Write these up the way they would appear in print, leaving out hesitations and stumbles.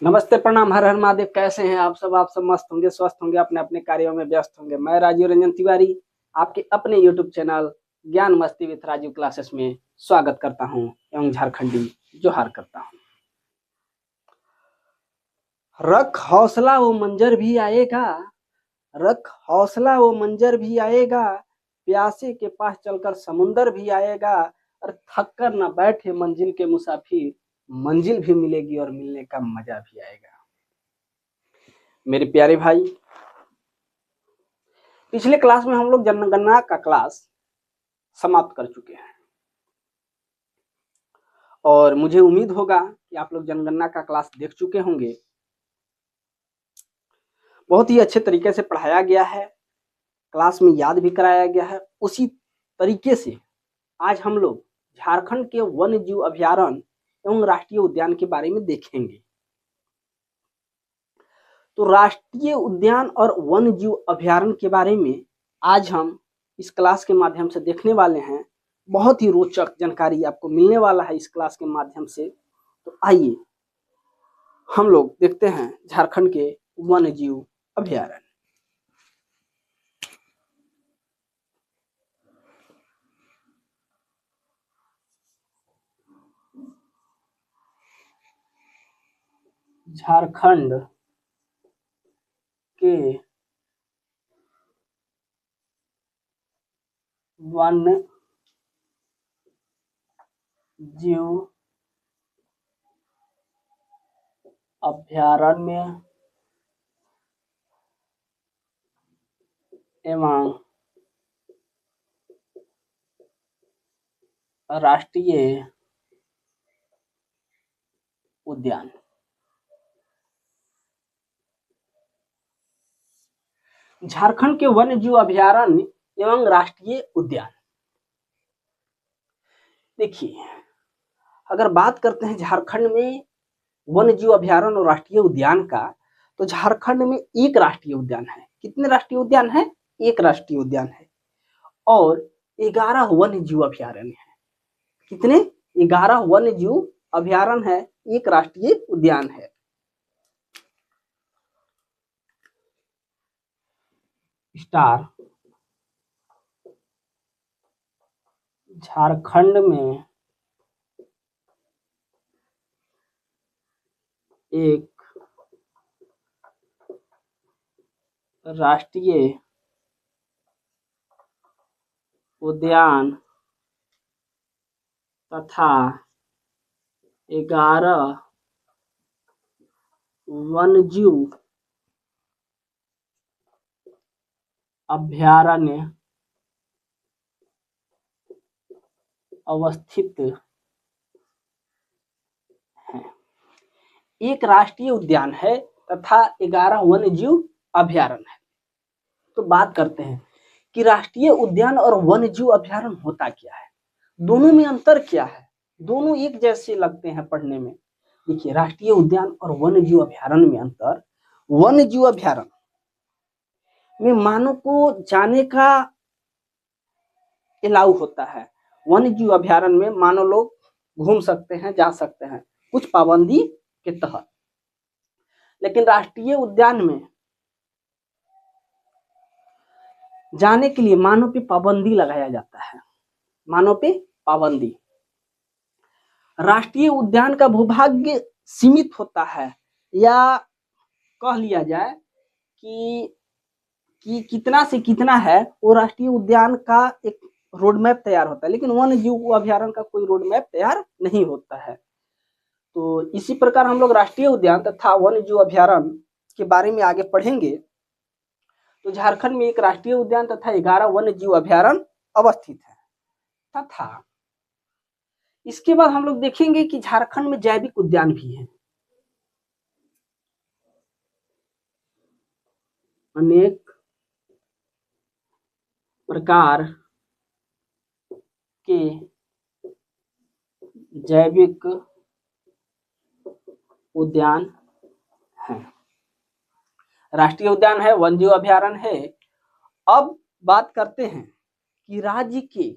नमस्ते, प्रणाम, हर हर महादेव। कैसे हैं आप सब? मस्त होंगे, स्वस्थ होंगे, अपने अपने कार्यों में व्यस्त होंगे। मैं राजीव रंजन तिवारी आपके अपने यूट्यूब चैनल ज्ञान मस्ती विथ राजीव क्लासेस में स्वागत करता हूं एवं झारखंडी जोहार करता हूं। रख हौसला वो मंजर भी आएगा, रख हौसला वो मंजर भी आएगा, प्यासे के पास चलकर समुंदर भी आएगा, और थक कर न बैठे मंजिल के मुसाफिर, मंजिल भी मिलेगी और मिलने का मजा भी आएगा। मेरे प्यारे भाई, पिछले क्लास में हम लोग जनगणना का क्लास समाप्त कर चुके हैं और मुझे उम्मीद होगा कि आप लोग जनगणना का क्लास देख चुके होंगे। बहुत ही अच्छे तरीके से पढ़ाया गया है, क्लास में याद भी कराया गया है। उसी तरीके से आज हम लोग झारखंड के वन्य जीव अभयारण्य एवं राष्ट्रीय उद्यान के बारे में देखेंगे। तो राष्ट्रीय उद्यान और वन्य जीव अभयारण्य के बारे में आज हम इस क्लास के माध्यम से देखने वाले हैं। बहुत ही रोचक जानकारी आपको मिलने वाला है इस क्लास के माध्यम से। तो आइए हम लोग देखते हैं झारखंड के वन्य जीव अभयारण्य। झारखंड के वन्य जीव अभयारण्य एवं राष्ट्रीय उद्यान। झारखंड के वन्य जीव अभयारण्य एवं राष्ट्रीय उद्यान। देखिए, अगर बात करते हैं झारखंड में वन्य जीव अभयारण्य और राष्ट्रीय उद्यान का, तो झारखंड में एक राष्ट्रीय उद्यान है। कितने राष्ट्रीय उद्यान है? एक राष्ट्रीय उद्यान है और 11 वन्य जीव अभयारण्य है। कितने? 11 वन्य जीव अभयारण्य है, एक राष्ट्रीय उद्यान है। स्टार झारखंड में एक राष्ट्रीय उद्यान तथा 11 वन्यजीव अभयारण्य अवस्थित है। एक राष्ट्रीय उद्यान है तथा 11 वन्यजीव अभयारण्य है। तो बात करते हैं कि राष्ट्रीय उद्यान और वन्यजीव अभयारण्य होता क्या है, दोनों में अंतर क्या है। दोनों एक जैसे लगते हैं पढ़ने में। देखिए, राष्ट्रीय उद्यान और वन्यजीव अभयारण्य में अंतर। वन्यजीव अभयारण्य में मानव को जाने का अलाउ होता है। वन्यजीव अभयारण्य में मानव लोग घूम सकते हैं, जा सकते हैं कुछ पाबंदी के तहत। लेकिन राष्ट्रीय उद्यान में जाने के लिए मानव पे पाबंदी लगाया जाता है। मानव पे पाबंदी। राष्ट्रीय उद्यान का भूभाग सीमित होता है, या कह लिया जाए कि कितना से कितना है, वो राष्ट्रीय उद्यान का एक रोड मैप तैयार होता है। लेकिन वन्य जीव अभयारण्य का कोई रोड मैप तैयार नहीं होता है। तो इसी प्रकार हम लोग राष्ट्रीय उद्यान तथा वन्य जीव अभयारण्य के बारे में आगे पढ़ेंगे। तो झारखंड में एक राष्ट्रीय उद्यान तथा 11 वन्य जीव अभयारण्य अवस्थित है। तथा इसके बाद हम लोग देखेंगे कि झारखंड में जैविक उद्यान भी है। अनेक प्रकार के जैविक उद्यान है। राष्ट्रीय उद्यान है, वन्यजीव अभयारण्य है। अब बात करते हैं कि राज्य के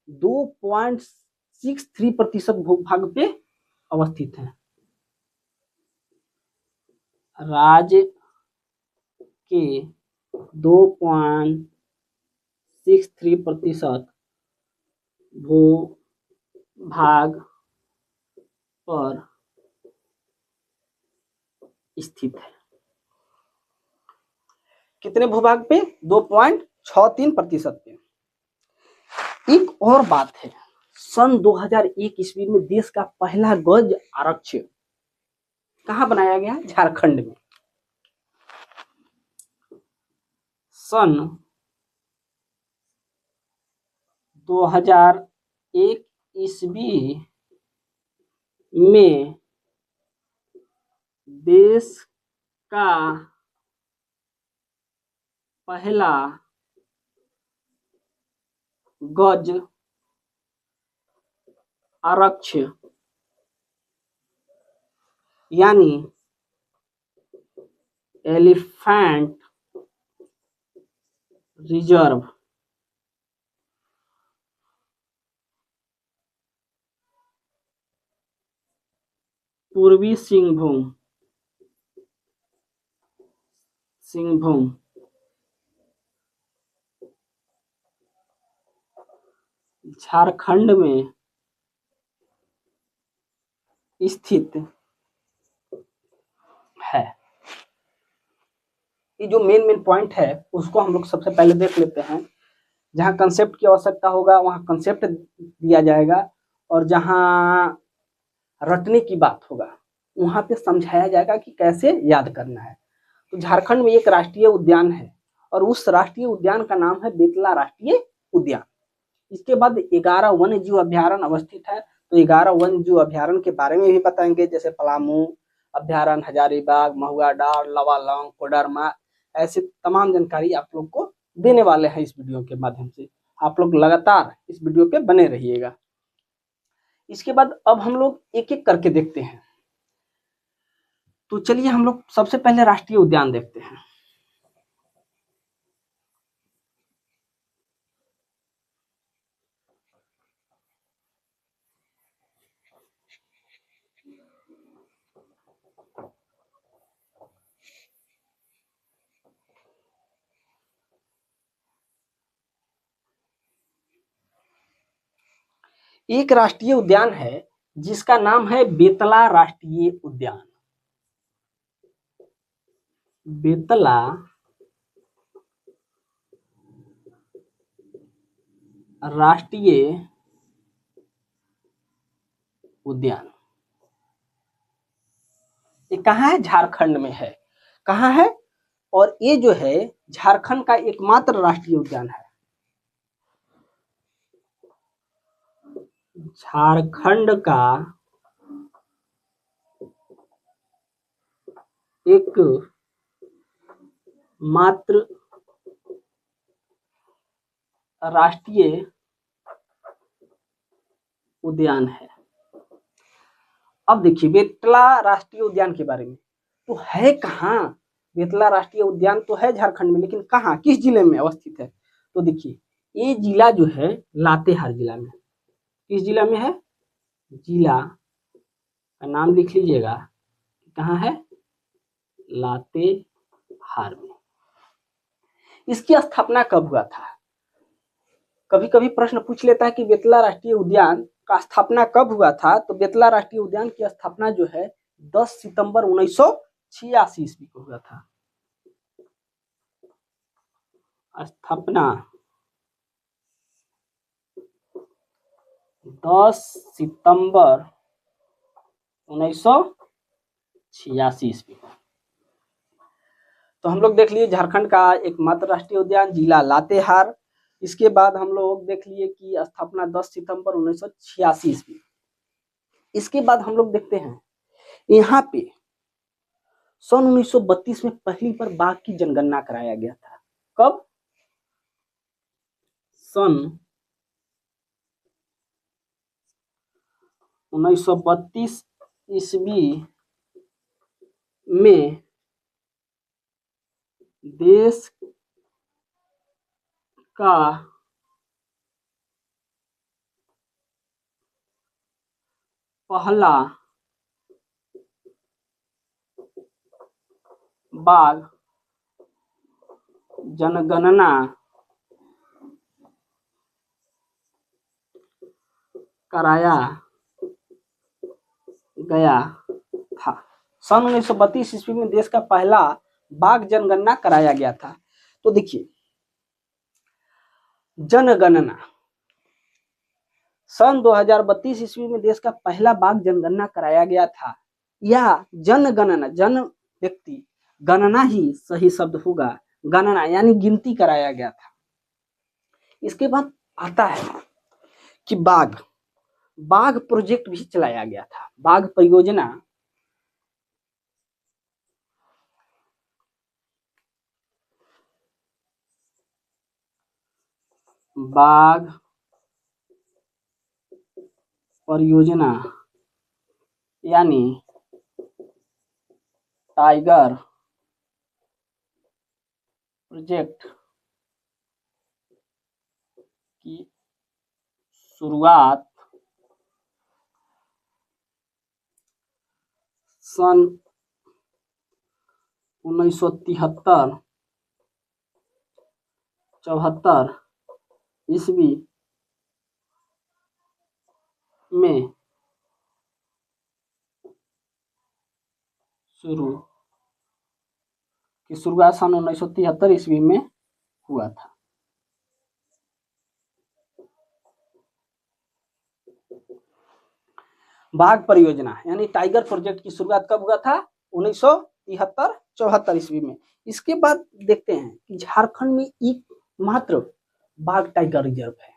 2.63% भूभाग पे अवस्थित है। राज्य के 2.63% भूभाग पर स्थित है। कितने भूभाग पे? 2.63% पे। एक और बात है, सन 2001 ईस्वी में देश का पहला गज आरक्षण कहाँ बनाया गया? झारखंड में। सन 2001 ईस्वी में देश का पहला गज आरक्षण यानी एलिफेंट रिजर्व पूर्वी सिंहभूम झारखंड में स्थित है। ये जो मेन पॉइंट है उसको हम लोग सबसे पहले देख लेते हैं। जहाँ कंसेप्ट की आवश्यकता होगा वहाँ कंसेप्ट दिया जाएगा, और जहाँ रटने की बात होगा वहाँ पे समझाया जाएगा कि कैसे याद करना है। तो झारखंड में एक राष्ट्रीय उद्यान है और उस राष्ट्रीय उद्यान का नाम है बेतला राष्ट्रीय उद्यान। इसके बाद 11 वन्य जीव अभ्यारण्य अवस्थित है। तो 11 वन्य जीव अभ्यारण्य के बारे में भी बताएंगे, जैसे पलामू अभ्यारण्य, हजारीबाग, महुआ डार, लवालौंग, कोडरमा, ऐसे तमाम जानकारी आप लोग को देने वाले हैं इस वीडियो के माध्यम से। आप लोग लगातार इस वीडियो पे बने रहिएगा। इसके बाद अब हम लोग एक एक करके देखते हैं। तो चलिए हम लोग सबसे पहले राष्ट्रीय उद्यान देखते हैं। एक राष्ट्रीय उद्यान है जिसका नाम है बेतला राष्ट्रीय उद्यान। बेतला राष्ट्रीय उद्यान ये कहाँ है? झारखंड में है। कहाँ है? और ये जो है झारखंड का एकमात्र राष्ट्रीय उद्यान है। झारखंड का एक मात्र राष्ट्रीय उद्यान है। अब देखिए बेतला राष्ट्रीय उद्यान के बारे में, तो है कहाँ? बेतला राष्ट्रीय उद्यान तो है झारखंड में, लेकिन कहाँ, किस जिले में अवस्थित है? तो देखिए ये जिला जो है लातेहार जिला में। किस जिला में है? जिला का नाम लिख लीजिएगा, कहाँ है? लातेहार में। इसकी स्थापना कब हुआ था? कभी कभी प्रश्न पूछ लेता है कि बेतला राष्ट्रीय उद्यान का स्थापना कब हुआ था। तो बेतला राष्ट्रीय उद्यान की स्थापना जो है 10 सितंबर 1986 ईस्वी को हुआ था। स्थापना 10 सितंबर 1986 ईस्वी को। तो हम लोग देख लिए झारखंड का एकमात्र राष्ट्रीय उद्यान जिला लातेहार। इसके बाद हम लोग देख लिए कि स्थापना 10 सितंबर 1986 ईस्वी। इसके बाद हम लोग देखते हैं यहाँ पे सन 1932 में पहली बार बाघ की जनगणना कराया गया था। कब? सन 1932 ईस्वी में देश का पहला बाघ जनगणना कराया गया था। सन 1932 ईस्वी में देश का पहला बाघ जनगणना कराया गया था। तो देखिए, जनगणना सन 2032 ईस्वी में देश का पहला बाघ जनगणना कराया गया था। या जनगणना, जन व्यक्ति, गणना ही सही शब्द होगा, गणना यानी गिनती कराया गया था। इसके बाद आता है कि बाघ प्रोजेक्ट भी चलाया गया था। बाघ परियोजना यानी टाइगर प्रोजेक्ट की शुरुआत सन 1973-74 ईस्वी में शुरुआत सन 1973 ईस्वी में हुआ था। बाघ परियोजना यानी टाइगर प्रोजेक्ट की शुरुआत कब हुआ था? 1973-74 ईस्वी में। इसके बाद देखते हैं कि झारखंड में एकमात्र बाघ टाइगर रिजर्व है।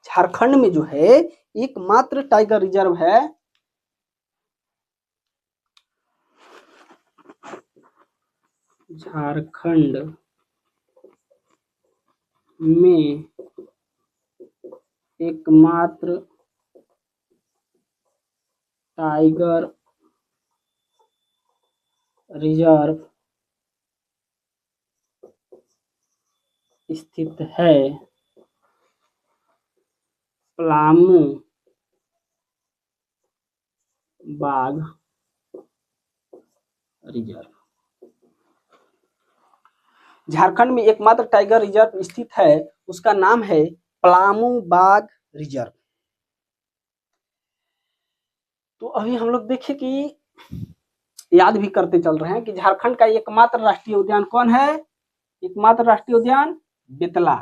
झारखंड में जो है एकमात्र टाइगर रिजर्व है झारखंड में एकमात्र टाइगर रिजर्व स्थित है पलामू बाघ रिजर्व। झारखंड में एकमात्र टाइगर रिजर्व स्थित है, उसका नाम है पलामू बाघ रिजर्व। तो अभी हम लोग देखें कि याद भी करते चल रहे हैं कि झारखंड का एकमात्र राष्ट्रीय उद्यान कौन है? एकमात्र राष्ट्रीय उद्यान बेतला।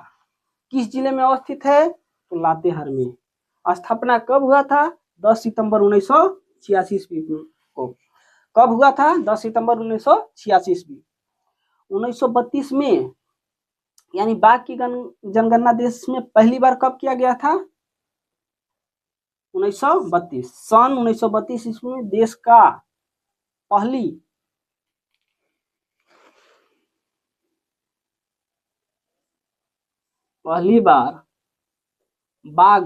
किस जिले में अवस्थित है? तो लातेहार में। स्थापना कब हुआ था? 10 सितंबर 1986 ईस्वी को। कब हुआ था? 10 सितंबर 1986 ईस्वी। 1932 में यानी बाघ की जनगणना देश में पहली बार कब किया गया था? 1932। सन 1932 ईस्वी में देश का पहली बार बाघ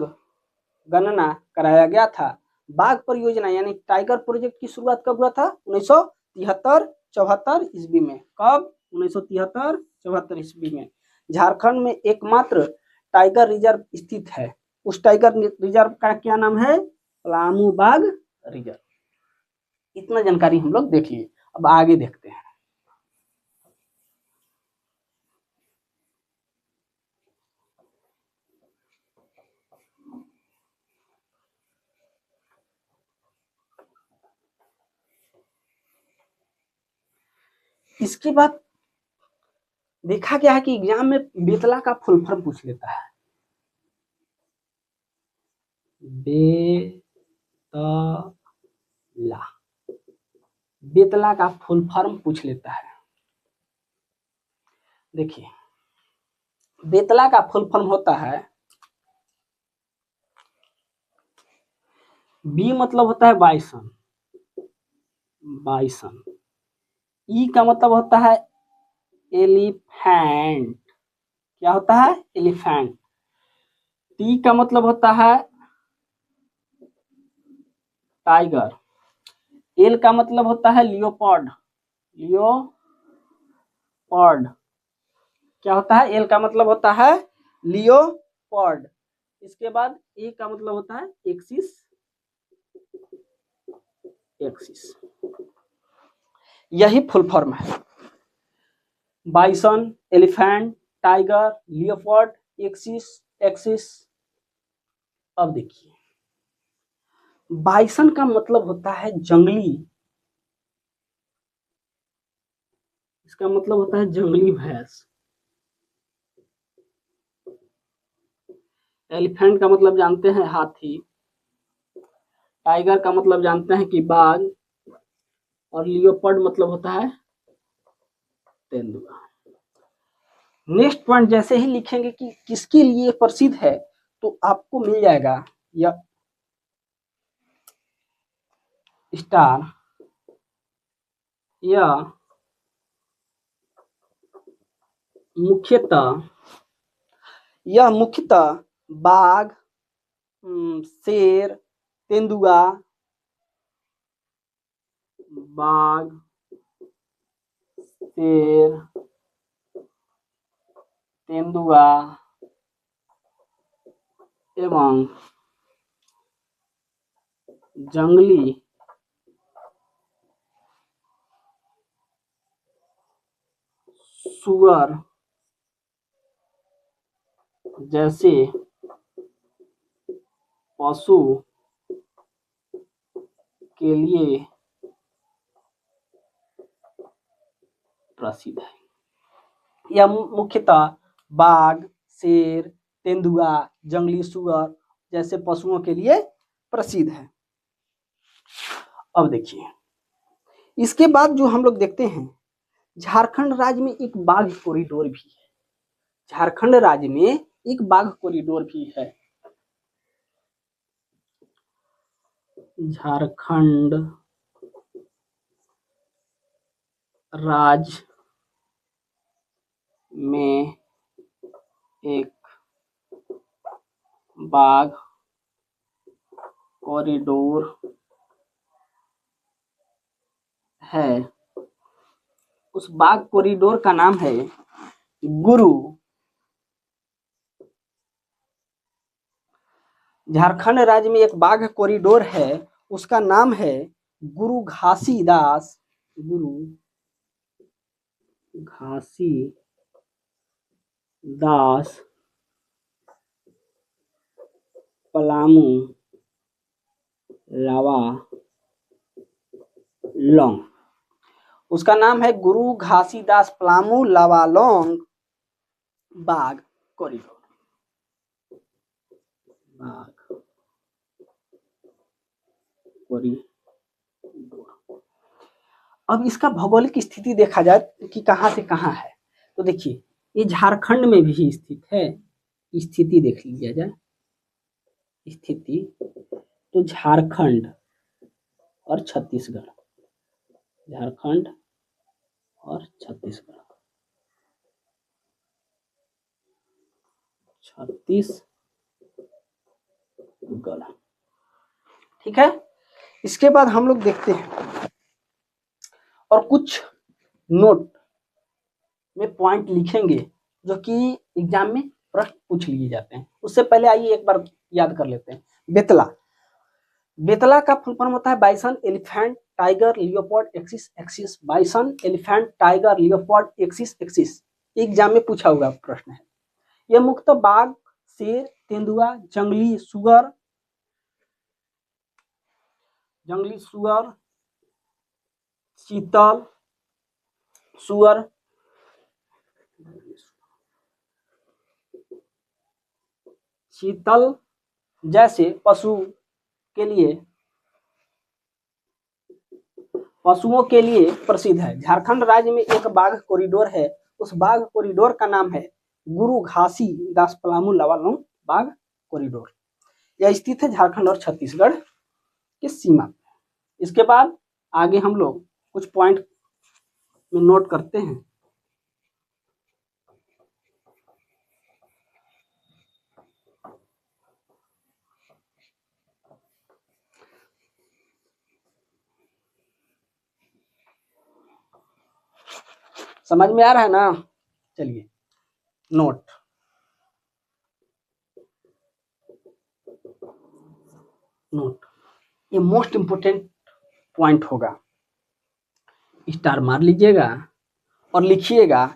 गणना कराया गया था। बाघ परियोजना यानी टाइगर प्रोजेक्ट की शुरुआत कब हुआ था? 1973-74 ईस्वी में। कब? 1973-74 ईस्वी में। झारखंड में एकमात्र टाइगर रिजर्व स्थित है। उस टाइगर रिजर्व का क्या नाम है? पलामू बाघ रिजर्व। इतना जानकारी हम लोग देख लिए। अब आगे देखते हैं। इसके बाद देखा गया है कि एग्जाम में बेतला का फुल फॉर्म पूछ लेता है। बेतला का फुल फॉर्म पूछ लेता है। देखिए, बेतला का फुल फॉर्म होता है, बी मतलब होता है बाइसन, ई का मतलब होता है एलिफेंट। क्या होता है? एलिफेंट। टी का मतलब होता है टाइगर। एल का मतलब होता है लियोपार्ड। क्या होता है? एल का मतलब होता है लियोपार्ड। इसके बाद ए का मतलब होता है एक्सिस। यही फुल फॉर्म है। Bison, elephant, tiger, leopard, axis, axis. अब देखिए, बाइसन का मतलब होता है जंगली, इसका मतलब होता है जंगली भैंस। एलिफेंट का मतलब जानते हैं हाथी, टाइगर का मतलब जानते हैं कि बाघ, और लियोपर्ड मतलब होता है तेंदुआ। नेक्स्ट पॉइंट जैसे ही लिखेंगे कि किसके लिए प्रसिद्ध है, तो आपको मिल जाएगा यह स्टार, यह मुख्यतः बाघ, शेर, तेंदुआ, बाघ, शेर, तेंदुआ एवं जंगली सुअर जैसे पशु के लिए प्रसिद्ध है। यह मुख्यतः बाघ, शेर, तेंदुआ, जंगली सुअर जैसे पशुओं के लिए प्रसिद्ध है। अब देखिए, इसके बाद जो हम लोग देखते हैं, झारखंड राज्य में एक बाघ कॉरिडोर भी है। झारखंड राज्य में एक बाघ कॉरिडोर भी है। झारखंड राज्य में एक बाघ कॉरिडोर है। उस बाघ कॉरिडोर का नाम है गुरु। झारखंड राज्य में एक बाघ कॉरिडोर है, उसका नाम है गुरु घासीदास, गुरु घासीदास पलामू लावालोंग। उसका नाम है गुरु घासीदास पलामू लावालोंग बाघ कॉरिडोर। बाघ कॉरिडोर। अब इसका भौगोलिक स्थिति देखा जाए कि कहां से कहां है, तो देखिए ये झारखंड में भी स्थित है। स्थिति देख लिया जाए, स्थिति तो झारखंड और छत्तीसगढ़, झारखंड और छत्तीसगढ़, छत्तीसगढ़, ठीक है। इसके बाद हम लोग देखते हैं और कुछ नोट में पॉइंट लिखेंगे जो कि एग्जाम में प्रश्न पूछ लिए जाते हैं। उससे पहले आइए एक बार याद कर लेते हैं। बेतला, बेतला का फुल फॉर्म होता है bison, elephant, tiger, leopard, axis, axis. Bison, elephant, tiger, leopard, axis, axis. Exam में पूछा हुआ प्रश्न है। यह मुख्यतः बाघ, शेर, तेंदुआ, जंगली सुअर, चीतल सुअर, चीतल जैसे पशुओं के लिए प्रसिद्ध है। झारखंड राज्य में एक बाघ कॉरिडोर है, उस बाघ कॉरिडोर का नाम है गुरु घासीदास पलामू लावालोंग बाघ कॉरिडोर। यह स्थित है झारखंड और छत्तीसगढ़ की सीमा। इसके बाद आगे हम लोग कुछ पॉइंट में नोट करते हैं। समझ में आ रहा है ना? चलिए नोट, ये मोस्ट इंपोर्टेंट पॉइंट होगा। स्टार मार लीजिएगा और लिखिएगा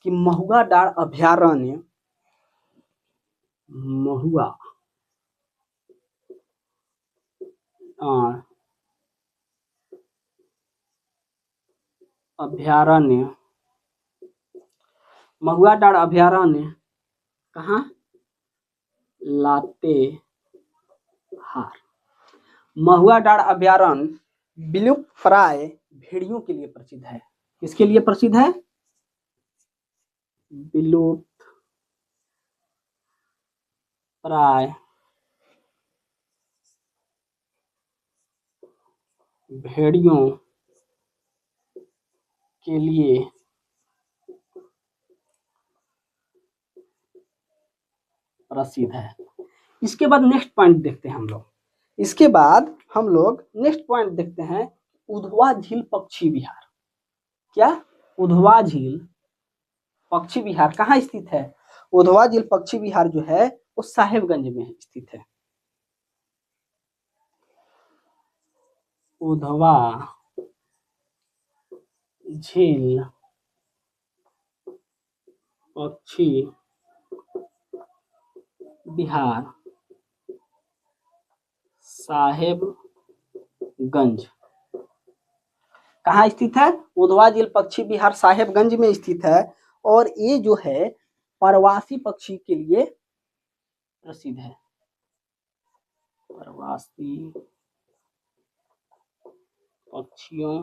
कि महुआ डाँड़ अभयारण्य, महुआ अभयारण्य, महुआ डाँड़ अभयारण्य कहाँ? लातेहार। महुआ डाँड़ अभयारण्य विलुप्त प्राय भेड़ियों के लिए प्रसिद्ध है। किसके लिए प्रसिद्ध है? विलुप्त प्राय भेड़ियों के लिए प्रसिद्ध है। इसके बाद नेक्स्ट पॉइंट देखते हैं हम लोग। इसके बाद हम लोग नेक्स्ट पॉइंट देखते हैं, उधवा झील पक्षी विहार। क्या? उधवा झील पक्षी विहार कहाँ स्थित है? उधवा झील पक्षी विहार जो है वो साहेबगंज में स्थित है। उधवा झील पक्षी विहार साहेबगंज कहाँ स्थित है? उधवा झील पक्षी विहार साहेबगंज में स्थित है। और ये जो है प्रवासी पक्षी के लिए प्रसिद्ध है। प्रवासी पक्षियों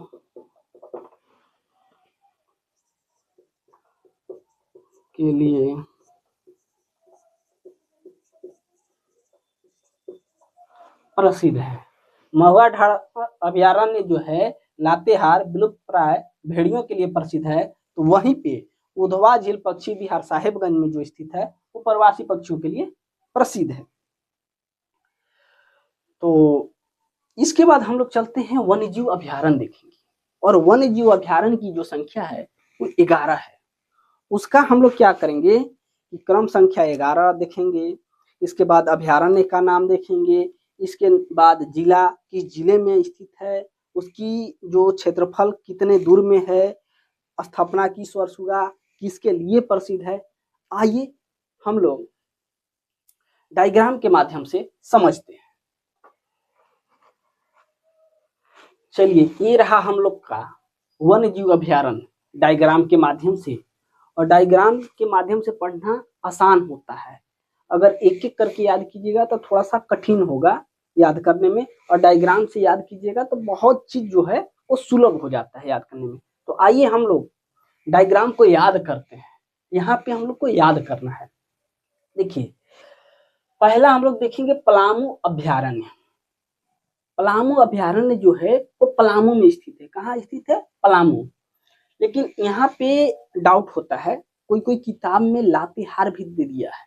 के लिए प्रसिद्ध है। महुआ डाँड़ अभयारण्य जो है लातेहार विलुप्त प्राय भेड़ियों के लिए प्रसिद्ध है, तो वहीं पे उधवा झील पक्षी विहार साहेबगंज में जो स्थित है वो प्रवासी पक्षियों के लिए प्रसिद्ध है। तो इसके बाद हम लोग चलते हैं वन्यजीव अभयारण्य देखेंगे। और वन्यजीव अभयारण्य की जो संख्या है वो 11 है। उसका हम लोग क्या करेंगे कि क्रम संख्या 11 देखेंगे। इसके बाद अभयारण्य का नाम देखेंगे। इसके बाद जिला, किस जिले में स्थित है, उसकी जो क्षेत्रफल कितने दूर में है, स्थापना किस वर्ष हुआ, किसके लिए प्रसिद्ध है। आइए हम लोग डायग्राम के माध्यम से समझते हैं। चलिए, ये रहा हम लोग का वन्यजीव अभयारण्य डायग्राम के माध्यम से। और डायग्राम के माध्यम से पढ़ना आसान होता है। अगर एक एक करके याद कीजिएगा तो थोड़ा सा कठिन होगा याद करने में, और डायग्राम से याद कीजिएगा तो बहुत चीज जो है वो सुलभ हो जाता है याद करने में। तो आइए हम लोग डायग्राम को याद करते हैं। यहाँ पे हम लोग को याद करना है। देखिए, पहला हम लोग देखेंगे पलामू अभयारण्य। पलामू अभयारण्य जो है वो पलामू में स्थित है। कहाँ स्थित है? पलामू। लेकिन यहाँ पे डाउट होता है, कोई कोई किताब में लातेहार भी दे दिया है,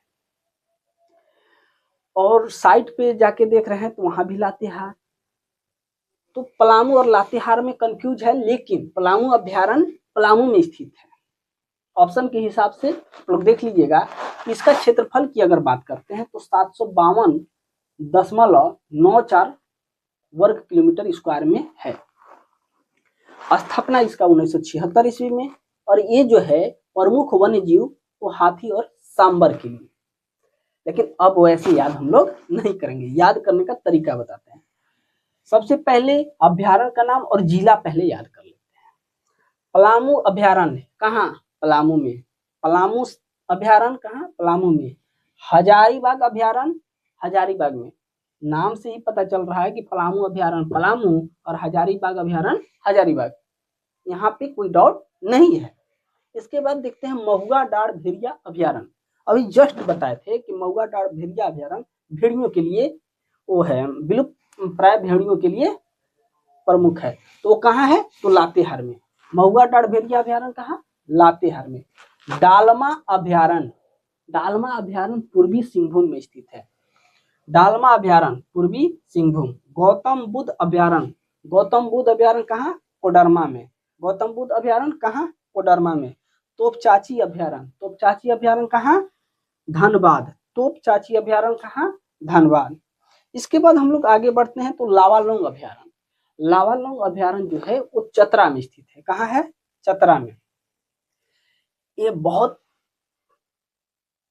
और साइट पे जाके देख रहे हैं तो वहां भी लातेहार। तो पलामू और लातेहार में कंफ्यूज है, लेकिन पलामू अभयारण्य पलामू में स्थित है। ऑप्शन के हिसाब से लोग देख लीजिएगा। इसका क्षेत्रफल की अगर बात करते हैं तो 752.94 वर्ग किलोमीटर स्क्वायर में है। स्थापना इसका 1976 ईस्वी में। और ये जो है प्रमुख वन्य जीव वो हाथी और सांबर के लिए। लेकिन अब वैसे याद हम लोग नहीं करेंगे, याद करने का तरीका बताते हैं। सबसे पहले अभयारण्य का नाम और जिला पहले याद कर लेते हैं। पलामू अभयारण्य कहाँ? पलामू में। पलामू अभयारण्य कहाँ? पलामू में। हजारीबाग अभयारण्य हजारीबाग में। नाम से ही पता चल रहा है कि पलामू अभयारण्य पलामू और हजारीबाग अभयारण्य हजारीबाग। यहाँ पे कोई डाउट नहीं है। इसके बाद देखते हैं महुआ डाँड़ भेड़िया अभयारण्य। अभी जस्ट बताए थे कि महुआ डाँड़ भेड़िया अभयारण्य भेड़ियों के लिए वो है, विलुप्त प्राय भेड़ियों के लिए प्रमुख है। तो वो कहाँ है? तो लातेहार में। महुआ डाँड़ भेड़िया अभयारण्य कहाँ? लातेहार में। डालमा अभयारण्य, डालमा अभयारण्य पूर्वी सिंहभूम में स्थित है। डालमा अभयारण्य पूर्वी सिंहभूम। गौतम बुद्ध अभयारण्य, गौतम बुद्ध अभयारण्य कहाँ? कोडरमा में। गौतम बुद्ध अभयारण्य कहाँ? कोडरमा में। तोपचाची अभयारण्य, तोपचाची अभयारण्य कहाँ? धनबाद। तोपचाची अभयारण्य कहाँ? धनबाद। इसके बाद हम लोग आगे बढ़ते हैं तो लावालौंग अभयारण्य। लावालौंग अभयारण्य जो है वो चतरा में स्थित है। कहाँ है? चतरा में। ये बहुत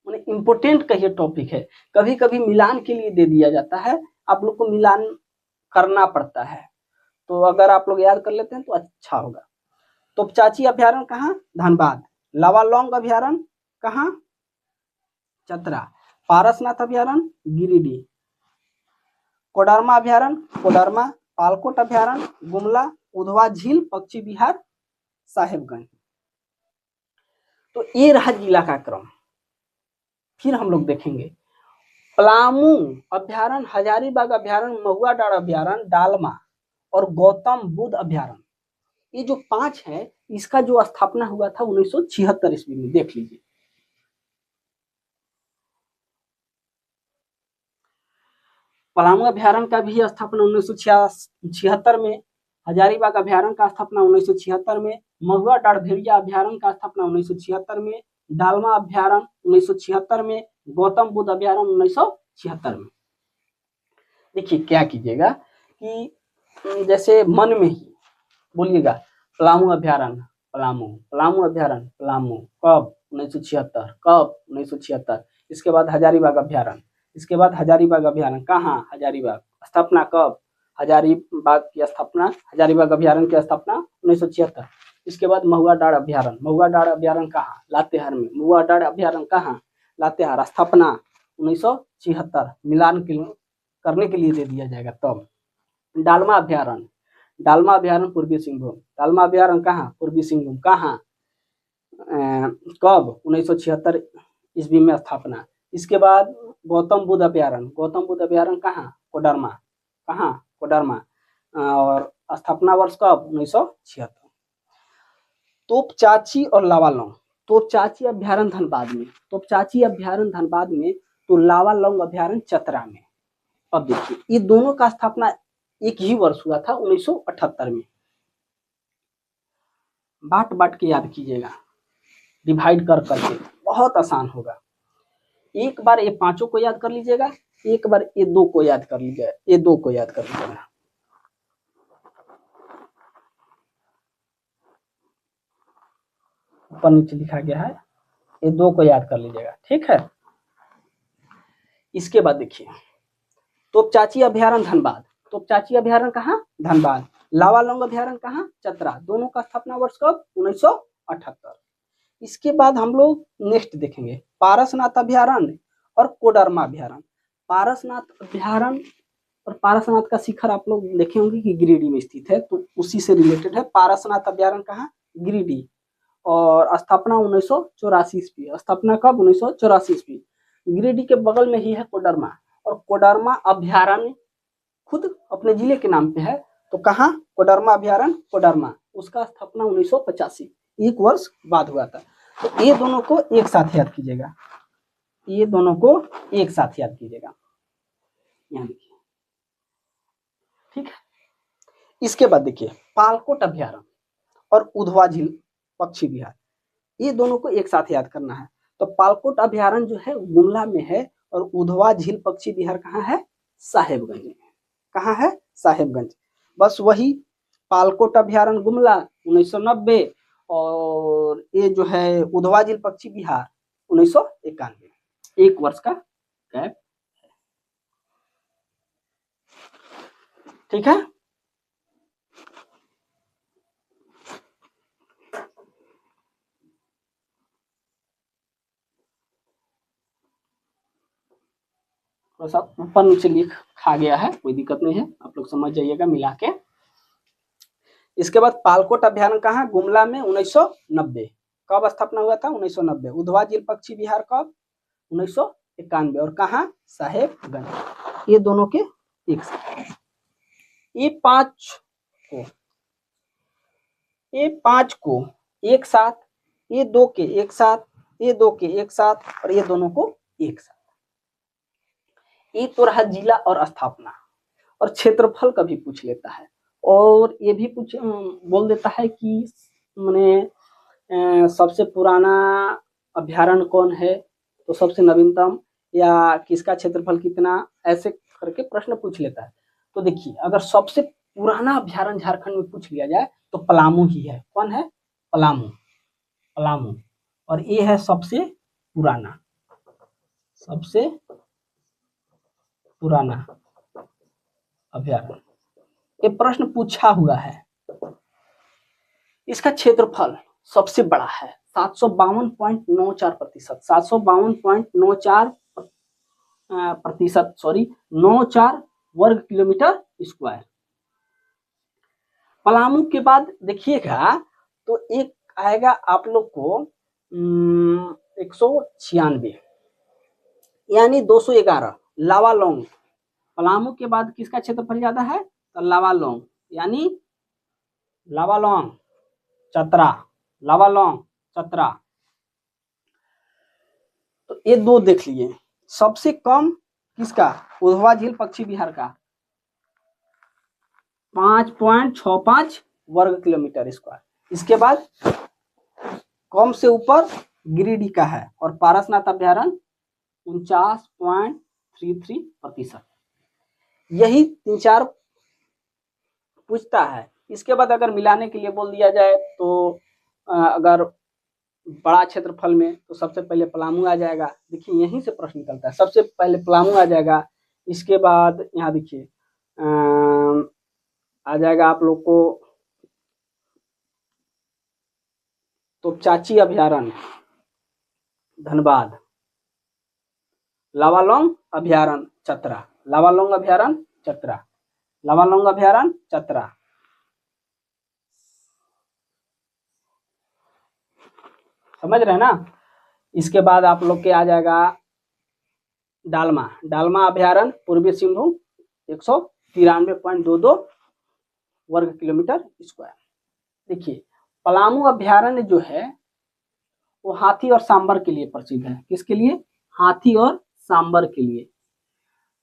इम्पोर्टेंट कहिए टॉपिक है, कभी कभी मिलान के लिए दे दिया जाता है, आप लोग को मिलान करना पड़ता है, तो अगर आप लोग याद कर लेते हैं तो अच्छा होगा। तोपचाची अभयारण्य कहाँ? धनबाद। लावालौंग अभयारण्य कहाँ? चतरा। पारसनाथ अभयारण्य गिरिडीह। कोडरमा अभयारण्य कोडरमा। पालकोट अभयारण्य गुमला। उधवा झील पक्षी विहार साहेबगंज। तो ये रहा जिला का क्रम। फिर हम लोग देखेंगे पलामू अभयारण्य, हजारीबाग अभयारण्य, महुआ डांड़ अभयारण्य, डालमा और गौतम बुद्ध अभयारण्य। ये जो 5 है, इसका जो स्थापना हुआ था 1976 ईस्वी में। देख लीजिए, पलामू अभयारण्य का भी स्थापना 1976 में, हजारीबाग अभयारण्य का स्थापना 1976 में, महुआ डांड़ भेड़िया अभयारण्य का स्थापना 1976 में, डालमा अभयारण्य 1976 में, गौतम बुद्ध अभयारण्य 1976 में। देखिए क्या कीजिएगा कि जैसे मन में ही बोलिएगा पलामू अभयारण्य पलामू, पलामू अभयारण्य पलामू, कब? 1976। कब? 1976। इसके बाद हजारीबाग अभयारण्य, इसके बाद हजारीबाग अभयारण्य कहाँ? हजारीबाग। स्थापना कब? हजारीबाग की स्थापना, हजारीबाग अभयारण्य की स्थापना 1976। इसके बाद महुआ डांड़ अभयारण्य, महुआ डांड़ अभयारण्य कहाँ? लातेहार में। महुआ डांड़ अभयारण्य कहाँ? लातेहार। स्थापना 1976। मिलान करने के लिए दे दिया जाएगा तब। डालमा अभयारण्य, डालमा अभयारण्य पूर्वी सिंहभूम। डालमा अभयारण्य कहाँ? पूर्वी सिंहभूम। कहाँ? कब? 1976 ईस्वी में स्थापना। इसके बाद गौतम बुद्ध अभयारण्य, गौतम बुद्ध अभयारण्य कहाँ? कोडरमा। कहाँ? कोडरमा। और स्थापना वर्ष कब? 1976। तोपचाची और लावालौंग, तोपचाची अभयारण्य धनबाद में, तोपचाची अभयारण्य धनबाद में, तो लावालौंग अभयारण्य चतरा में। अब देखिए ये दोनों का स्थापना एक ही वर्ष हुआ था 1978 में। बांट बांट के याद कीजिएगा, डिवाइड कर करके, बहुत आसान होगा। एक बार ये 5 को याद कर लीजिएगा, एक बार ये 2 को याद कर लीजिएगा, ये 2 को याद कर लीजिएगा। ऊपर नीचे लिखा गया है, ये 2 को याद कर लीजिएगा, ठीक है। इसके बाद देखिए तोपचाची अभयारण्य धनबाद, तोपचाची अभयारण्य कहाँ? धनबाद। लावालौंग अभयारण्य कहाँ? चतरा। दोनों का स्थापना वर्ष कब? 1978। इसके बाद हम लोग नेक्स्ट देखेंगे पारसनाथ अभयारण्य और कोडरमा अभयारण्य। पारसनाथ अभयारण्य और पारसनाथ का शिखर आप लोग देखे होंगे कि गिरिडीह में स्थित है, तो उसी से रिलेटेड है। पारसनाथ अभयारण्य कहाँ? गिरिडीह। और स्थापना 1984 ईस्वी। स्थापना कब? 1984 ईस्वी। गिरिडीह के बगल में ही है कोडरमा, और कोडरमा अभयारण्य खुद अपने जिले के नाम पे है। तो कहाँ? कोडरमा अभयारण्य कोडरमा। उसका स्थापना 1985, एक वर्ष बाद हुआ था। तो ये दोनों को एक साथ याद कीजिएगा, ये दोनों को एक साथ याद कीजिएगा, यहाँ देखिए, ठीक है। इसके बाद देखिए पालकोट अभयारण्य और उधवा झील पक्षी विहार, ये दोनों को एक साथ याद करना है। तो पालकोट अभयारण्य जो है गुमला में है, और उधवा झील पक्षी विहार कहाँ है? साहेबगंज में। कहाँ है? साहेबगंज। बस वही पालकोट अभयारण्य गुमला 1990, और ये जो है उधवा झील पक्षी विहार 1991, एक वर्ष का गैप, ठीक है। थोड़ा सा ऊपर नीचे लिख खा गया है, कोई दिक्कत नहीं है, आप लोग समझ जाइएगा मिला के। इसके बाद पालकोट अभयारण्य कहाँ? गुमला में 1990। कब स्थापना हुआ था? 1990। उधवा झील पक्षी विहार कब? 1991। और कहाँ? साहेबगंज। ये दोनों के एक साथ, ये पांच को एक साथ, ये 2 के एक साथ, ये 2 के एक साथ, और ये दोनों को एक साथ। ये तो रहा जिला और स्थापना। और क्षेत्रफल का भी पूछ लेता है, और ये भी बोल देता है कि मैंने सबसे पुराना अभयारण्य कौन है, तो सबसे नवीनतम, या किसका क्षेत्रफल कितना, ऐसे करके प्रश्न पूछ लेता है। तो देखिए अगर सबसे पुराना अभ्यारण्य झारखंड में पूछ लिया जाए तो पलामू ही है। कौन है? पलामू। पलामू। और ये है सबसे पुराना, सबसे पुराना अभ्यारण्य। ये प्रश्न पूछा हुआ है। इसका क्षेत्रफल सबसे बड़ा है 752.94%, 752.94% सॉरी 94 वर्ग किलोमीटर स्क्वायर। पलामू के बाद देखिएगा तो एक आएगा आप लोग को 196 यानी 211 लावालौंग। पलामू के बाद किसका क्षेत्रफल ज्यादा है? तो लावालौंग, यानी लावालौंग चतरा, लावालौंग चतरा। तो ये दो देख लिए। सबसे कम किसका? उधवा झील पश्चिम बिहार का 5.65 वर्ग किलोमीटर स्क्वायर। इसके बाद कम से ऊपर गिरिडीह का है और पारसनाथ अभ्यारण्य 49.33%। यही 3-4 पूछता है। इसके बाद अगर मिलाने के लिए बोल दिया जाए तो अगर बड़ा क्षेत्रफल में तो सबसे पहले पलामू आ जाएगा। देखिए यहीं से प्रश्न निकलता है, सबसे पहले पलामू आ जाएगा। इसके बाद यहाँ देखिए आ जाएगा आप लोग को तोपचाची अभ्यारण्य धनबाद, लावालौंग अभ्यारण्य चतरा, लावालौंग अभ्यारण्य चतरा, लावालौंग अभ्यारण्य चतरा। समझ रहे हैं ना? इसके बाद आप लोग के आ जाएगा डालमा, डालमा अभ्यारण्य पूर्वी सिंहभूम 193.22 वर्ग किलोमीटर स्क्वायर। देखिए पलामू अभ्यारण्य जो है वो हाथी और सांबर के लिए प्रसिद्ध है। किसके लिए? हाथी और सांबर के लिए।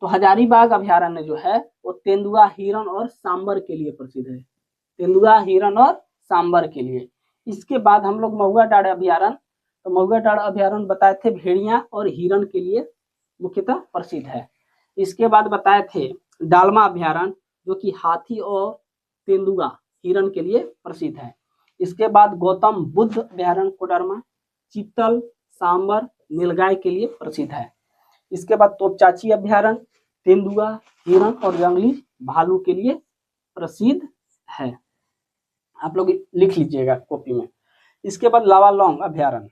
तो हजारीबाग अभ्यारण्य जो है वो तेंदुआ, हिरण और सांबर के लिए प्रसिद्ध है। तेंदुआ, हिरण और सांबर के लिए। इसके बाद हम लोग महुआ डाँड़ अभ्यारण्य, तो महुआ डाँड़ अभ्यारण्य बताए थे भेड़िया और हिरण के लिए मुख्यतः प्रसिद्ध है। इसके बाद बताए थे डालमा अभ्यारण्य जो कि हाथी और तेंदुआ, हिरण के लिए प्रसिद्ध है। इसके बाद गौतम बुद्ध अभ्यारण्य कोडरमा चीतल, सांबर, नीलगाय के लिए प्रसिद्ध है। इसके बाद तोपचाची अभ्यारण्य तेंदुआ, हिरण और जंगली भालू के लिए प्रसिद्ध है। आप लोग लिख लीजिएगा कॉपी में। इसके बाद लावालौंग अभ्यारण्य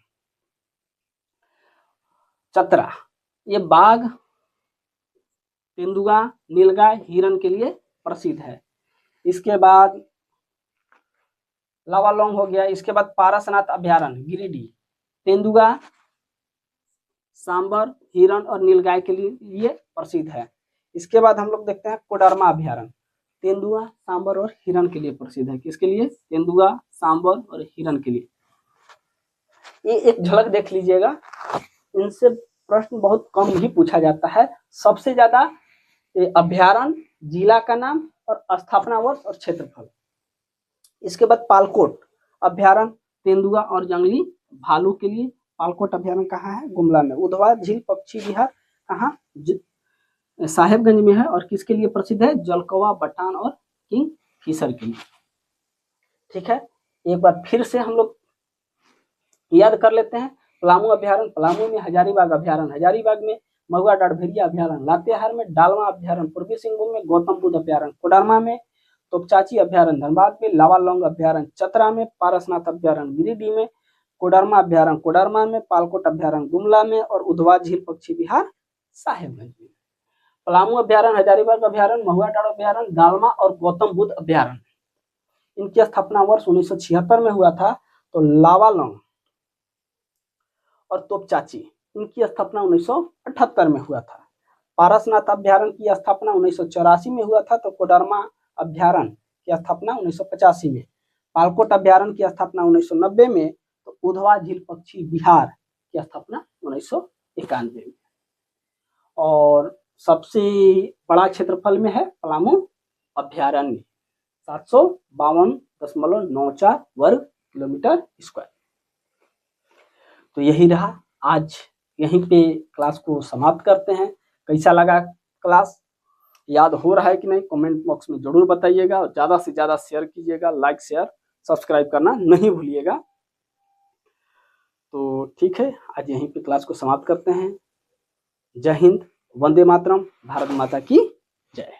चतरा, ये बाघ, तेंदुआ, नीलगाय, हिरण के लिए प्रसिद्ध है। इसके बाद लावालौंग हो गया। इसके बाद पारसनाथ अभ्यारण्य गिरिडीह तेंदुआ, सांबर, हिरण और नीलगाय के लिए प्रसिद्ध है। इसके बाद हम लोग देखते हैं कोडरमा अभ्यारण्य तेंदुआ, सांबर और हिरण के लिए प्रसिद्ध है। किसके लिए? तेंदुआ, सांबर और हिरण के लिए। ये एक झलक देख लीजिएगा। इनसे प्रश्न बहुत कम ही पूछा जाता है। सबसे ज्यादा अभ्यारण्य, जिला का नाम और स्थापना वर्ष और क्षेत्रफल। इसके बाद पालकोट अभ्यारण्य तेंदुआ और जंगली भालू के लिए। पालकोट अभ्यारण्य कहाँ है? गुमला में। उधवा झील पश्चिम बिहार कहाँ? साहेबगंज में है। और किसके लिए प्रसिद्ध है? जलकौवा, बटान और किंग फिशर के लिए। ठीक है, एक बार फिर से हम लोग याद कर लेते हैं। पलामू अभ्यारण्य, पलामू में हजारीबाग अभ्यारण्य, हजारीबाग में महुआ डाँड़ भेड़िया अभ्यारण्य, लातेहार में डालमा अभ्यारण्य, पूर्वी सिंहभूम में गौतम बुद्ध अभ्यारण्य, कोडरमा में तोपचाची अभ्यारण्य, धनबाद में लावालौंग अभ्यारण्य, चतरा में पारसनाथ अभ्यारण्य, गिरिडीह में कोडरमा अभ्यारण्य, कोडरमा में पालकोट अभ्यारण्य, गुमला में और उधवा झील पश्चिम बिहार साहेबगंज में। पलामू अभ्यारण्य, हजारीबाग अभ्यारण्य, महुआ डाँड़ अभ्यारण्य, डालमा और गौतम बुद्ध अभ्यारण्य, इनकी स्थापना वर्ष 1976 में हुआ था। तो लावालौंग और तोपचाची इनकी स्थापना 1978 में हुआ था। पारसनाथ अभ्यारण्य की स्थापना 1984 में हुआ था। तो कोडरमा अभ्यारण्य की स्थापना 1985 में, पालकोट अभ्यारण्य की स्थापना 1990 में, तो उधवा झील पश्चिम बिहार की स्थापना 1991 में। और सबसे बड़ा क्षेत्रफल में है पलामू अभ्यारण्य 752.94 वर्ग किलोमीटर स्क्वायर। तो यही रहा, आज यहीं पे क्लास को समाप्त करते हैं। कैसा लगा क्लास? याद हो रहा है कि नहीं कमेंट बॉक्स में जरूर बताइएगा, और ज़्यादा से ज़्यादा शेयर कीजिएगा, लाइक शेयर सब्सक्राइब करना नहीं भूलिएगा। तो ठीक है, आज यहीं पे क्लास को समाप्त करते हैं। जय हिंद, वंदे मातरम, भारत माता की जय।